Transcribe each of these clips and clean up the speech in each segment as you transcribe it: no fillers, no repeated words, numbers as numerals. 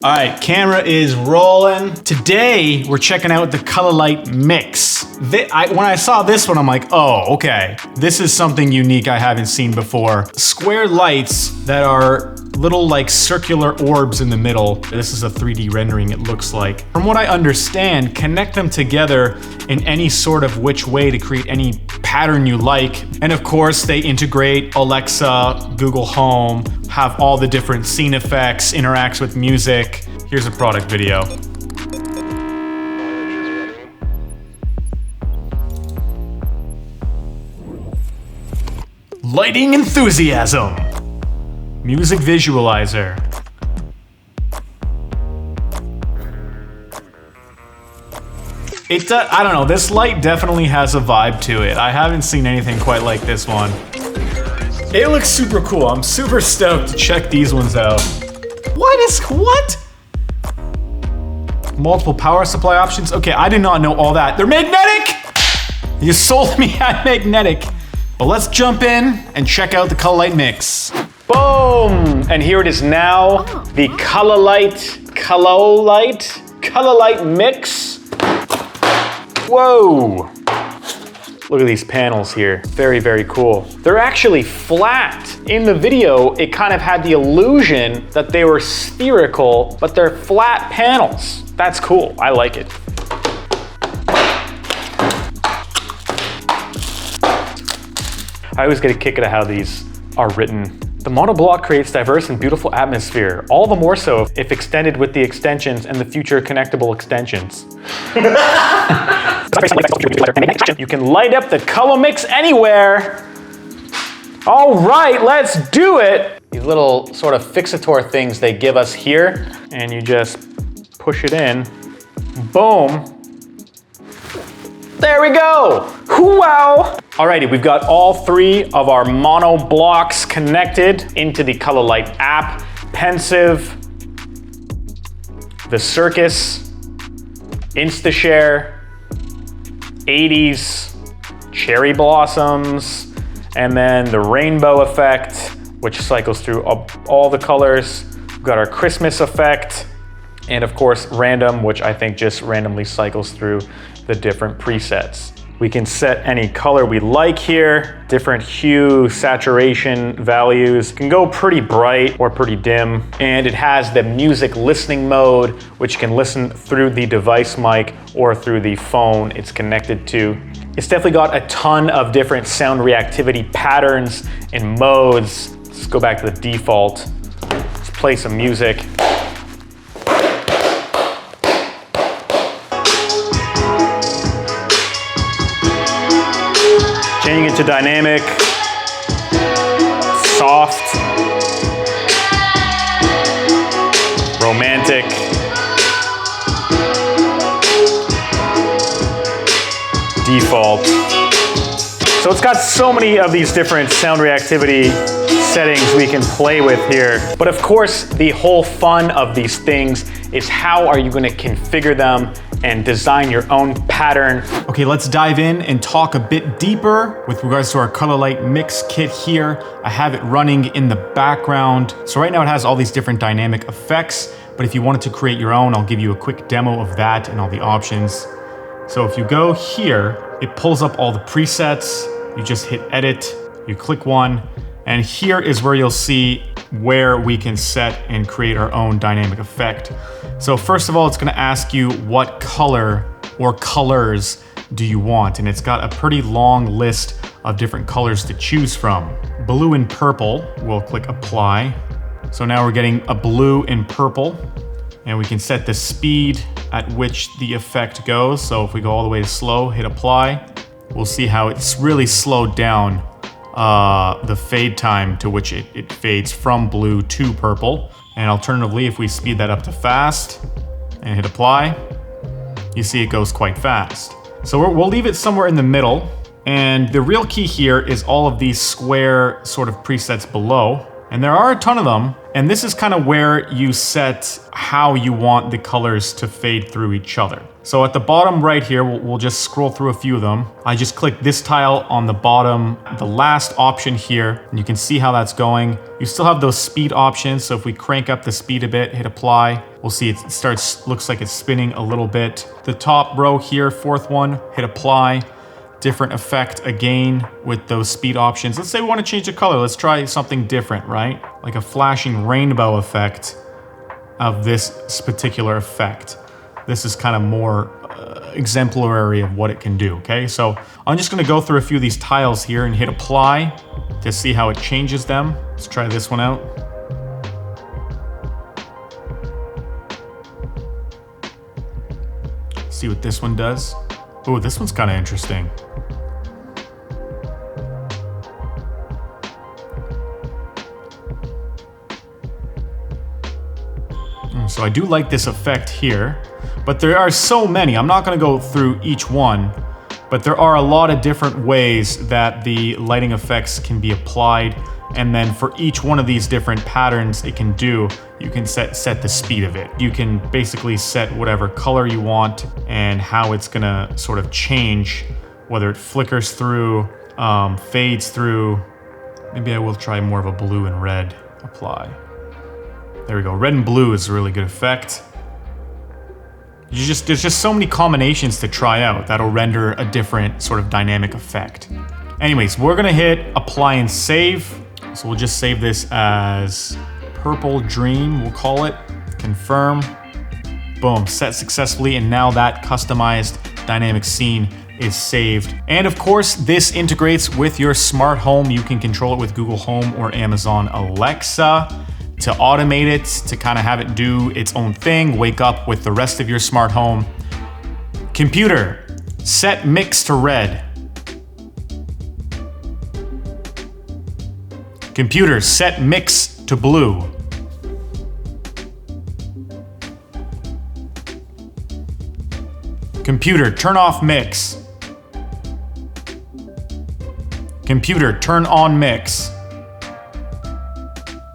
All right, camera is rolling. Today, we're checking out the Cololight Mix. When I saw this one, I'm like, oh, okay. This is something unique I haven't seen before. Square lights that are little like circular orbs in the middle. This is a 3D rendering, it looks like. From what I understand, connect them together in any sort of which way to create any pattern you like. And of course, they integrate Alexa, Google Home, have all the different scene effects, interacts with music. Here's a product video. Lighting enthusiasm. Music visualizer. I don't know, this light definitely has a vibe to it. I haven't seen anything quite like this one. It looks super cool. I'm super stoked to check these ones out. What? Multiple power supply options. Okay, I did not know all that. They're magnetic! You sold me at magnetic. But let's jump in and check out the Cololight Mix. Boom! And here it is now, the Cololight Mix. Whoa! Look at these panels here. Very, very cool. They're actually flat. In the video, it kind of had the illusion that they were spherical, but they're flat panels. That's cool. I like it. I always get a kick out of how these are written. The monoblock creates diverse and beautiful atmosphere, all the more so if extended with the extensions and the future connectable extensions. You can light up the color mix anywhere. All right, let's do it. These little sort of fixator things they give us here, and you just push it in. Boom. There we go. Wow. Alrighty, we've got all three of our mono blocks connected into the Cololight app. Pensive, the Circus, InstaShare, 80s, cherry blossoms, and then the rainbow effect, which cycles through all the colors. We've got our Christmas effect, and of course random, which I think just randomly cycles through the different presets. We can set any color we like here, different hue, saturation values. It can go pretty bright or pretty dim. And it has the music listening mode, which can listen through the device mic or through the phone it's connected to. It's definitely got a ton of different sound reactivity patterns and modes. Let's go back to the default. Let's play some music. Changing it to dynamic, soft, romantic, default. So it's got so many of these different sound reactivity settings we can play with here. But of course, the whole fun of these things is how are you going to configure them and design your own pattern. Okay, let's dive in and talk a bit deeper with regards to our Cololight Mix kit here. I have it running in the background. So right now it has all these different dynamic effects, but if you wanted to create your own, I'll give you a quick demo of that and all the options. So if you go here, it pulls up all the presets. You just hit edit, you click one, and here is where you'll see where we can set and create our own dynamic effect. So first of all, it's gonna ask you what color or colors do you want? And it's got a pretty long list of different colors to choose from. Blue and purple, we'll click apply. So now we're getting a blue and purple, and we can set the speed at which the effect goes. So if we go all the way to slow, hit apply, we'll see how it's really slowed down the fade time to which it fades from blue to purple. And alternatively, if we speed that up to fast and hit apply, you see it goes quite fast. So we'll leave it somewhere in the middle. And the real key here is all of these square sort of presets below. And there are a ton of them. And this is kind of where you set how you want the colors to fade through each other. So at the bottom right here, we'll just scroll through a few of them. I just click this tile on the bottom, the last option here, and you can see how that's going. You still have those speed options, so if we crank up the speed a bit, hit apply, we'll see it looks like it's spinning a little bit. The top row here, fourth one, hit apply. Different effect again with those speed options. Let's say we want to change the color. Let's try something different, right? Like a flashing rainbow effect of this particular effect. This is kind of more exemplary of what it can do, okay? So I'm just gonna go through a few of these tiles here and hit apply to see how it changes them. Let's try this one out. See what this one does. Oh, this one's kind of interesting. So I do like this effect here, but there are so many. I'm not gonna go through each one, but there are a lot of different ways that the lighting effects can be applied. And then for each one of these different patterns it can do, you can set the speed of it. You can basically set whatever color you want and how it's gonna sort of change, whether it flickers through, fades through. Maybe I will try more of a blue and red apply. There we go. Red and blue is a really good effect. There's just so many combinations to try out that'll render a different sort of dynamic effect. Anyways, we're gonna hit apply and save. So we'll just save this as Purple Dream, we'll call it. Confirm. Boom, set successfully, and now that customized dynamic scene is saved. And of course, this integrates with your smart home. You can control it with Google Home or Amazon Alexa. To automate it, to kind of have it do its own thing, wake up with the rest of your smart home. Computer, set mix to red. Computer, set mix to blue. Computer, turn off mix. Computer, turn on mix.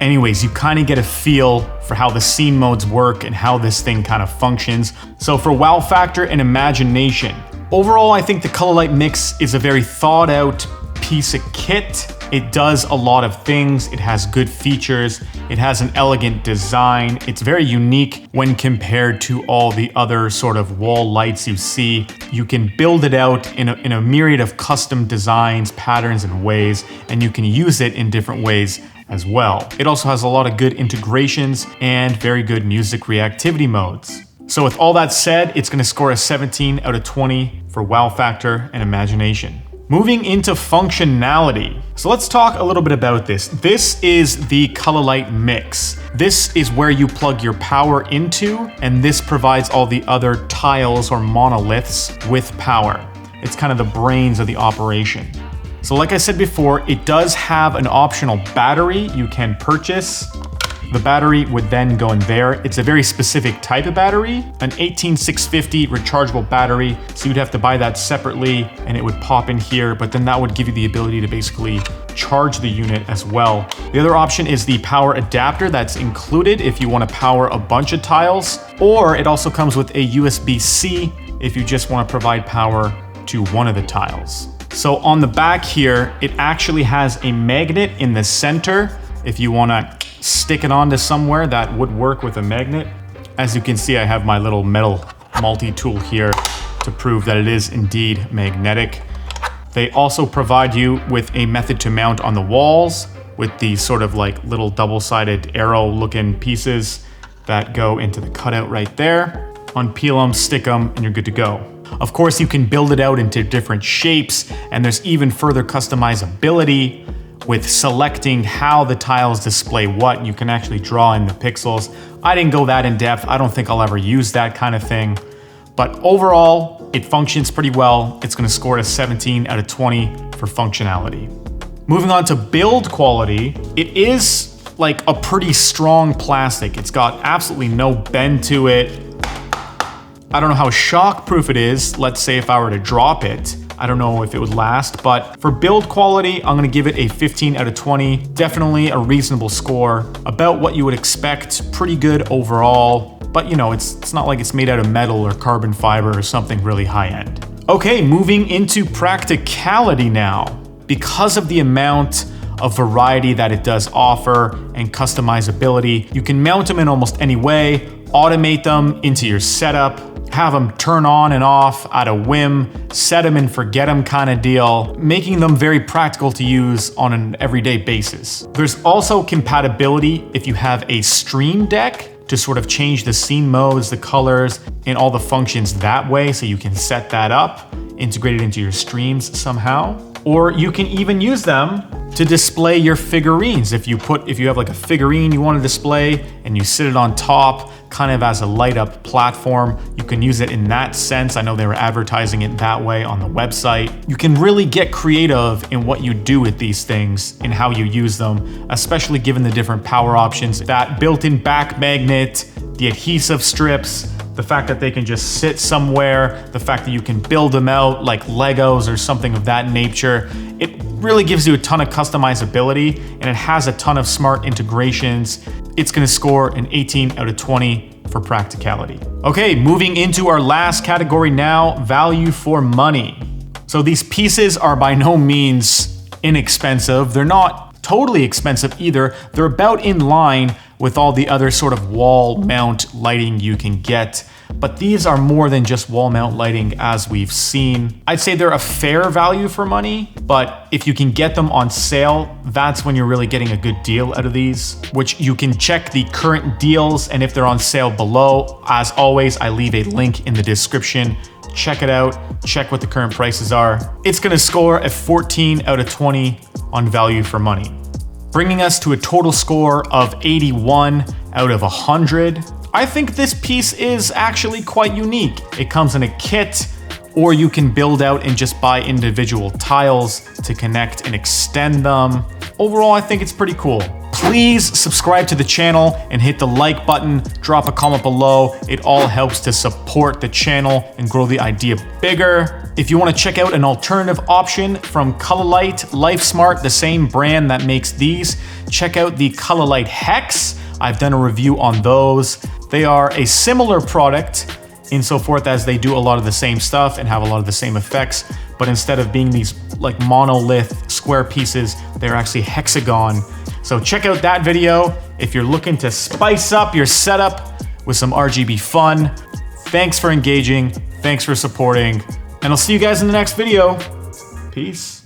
Anyways, you kind of get a feel for how the scene modes work and how this thing kind of functions. So for wow factor and imagination, overall, I think the Cololight Mix is a very thought out piece of kit. It does a lot of things. It has good features. It has an elegant design. It's very unique when compared to all the other sort of wall lights you see. You can build it out in a myriad of custom designs, patterns, and ways, and you can use it in different ways as well. It also has a lot of good integrations and very good music reactivity modes. So with all that said, it's gonna score a 17 out of 20 for wow factor and imagination. Moving into functionality. So let's talk a little bit about this. This is the Cololight Mix. This is where you plug your power into, and this provides all the other tiles or monoliths with power. It's kind of the brains of the operation. So like I said before, it does have an optional battery you can purchase. The battery would then go in there. It's a very specific type of battery, an 18650 rechargeable battery. So you'd have to buy that separately and it would pop in here, but then that would give you the ability to basically charge the unit as well. The other option is the power adapter that's included if you want to power a bunch of tiles, or it also comes with a USB-C if you just want to provide power to one of the tiles. So on the back here, it actually has a magnet in the center. If you want to stick it onto somewhere, that would work with a magnet. As you can see, I have my little metal multi-tool here to prove that it is indeed magnetic. They also provide you with a method to mount on the walls with these sort of like little double-sided arrow looking pieces that go into the cutout right there. Unpeel them, stick them, and you're good to go. Of course, you can build it out into different shapes, and there's even further customizability with selecting how the tiles display what. You can actually draw in the pixels. I didn't go that in depth. I don't think I'll ever use that kind of thing. But overall, it functions pretty well. It's gonna score a 17 out of 20 for functionality. Moving on to build quality, it is like a pretty strong plastic. It's got absolutely no bend to it. I don't know how shock-proof it is. Let's say if I were to drop it, I don't know if it would last, but for build quality, I'm gonna give it a 15 out of 20. Definitely a reasonable score, about what you would expect, pretty good overall. but you know, it's not like it's made out of metal or carbon fiber or something really high end. Okay, moving into practicality now. Because of the amount of variety that it does offer and customizability, you can mount them in almost any way, automate them into your setup, have them turn on and off at a whim, set them and forget them kind of deal, making them very practical to use on an everyday basis. There's also compatibility if you have a stream deck to sort of change the scene modes, the colors, and all the functions that way, so you can set that up, integrate it into your streams somehow. Or you can even use them to display your figurines. If you have like a figurine you want to display and you sit it on top, kind of as a light up platform, you can use it in that sense. I know they were advertising it that way on the website. You can really get creative in what you do with these things and how you use them, especially given the different power options, that built-in back magnet, the adhesive strips, the fact that they can just sit somewhere, the fact that you can build them out like Legos or something of that nature. It really gives you a ton of customizability, and it has a ton of smart integrations. It's gonna score an 18 out of 20 for practicality. Okay, moving into our last category now, value for money. So these pieces are by no means inexpensive. They're not totally expensive either. They're about in line with all the other sort of wall mount lighting you can get. But these are more than just wall mount lighting as we've seen. I'd say they're a fair value for money, but if you can get them on sale, that's when you're really getting a good deal out of these, which you can check the current deals, and if they're on sale below, as always, I leave a link in the description. Check it out, check what the current prices are. It's gonna score a 14 out of 20 on value for money, bringing us to a total score of 81 out of 100. I think this piece is actually quite unique. It comes in a kit, or you can build out and just buy individual tiles to connect and extend them. Overall, I think it's pretty cool. Please subscribe to the channel and hit the like button, drop a comment below. It all helps to support the channel and grow the idea bigger. If you want to check out an alternative option from Cololight, LifeSmart, the same brand that makes these, check out the Cololight Hex. I've done a review on those. They are a similar product insofar as they do a lot of the same stuff and have a lot of the same effects, but instead of being these like monolith square pieces, they're actually hexagon. So check out that video if you're looking to spice up your setup with some RGB fun. Thanks for engaging, thanks for supporting, and I'll see you guys in the next video. Peace.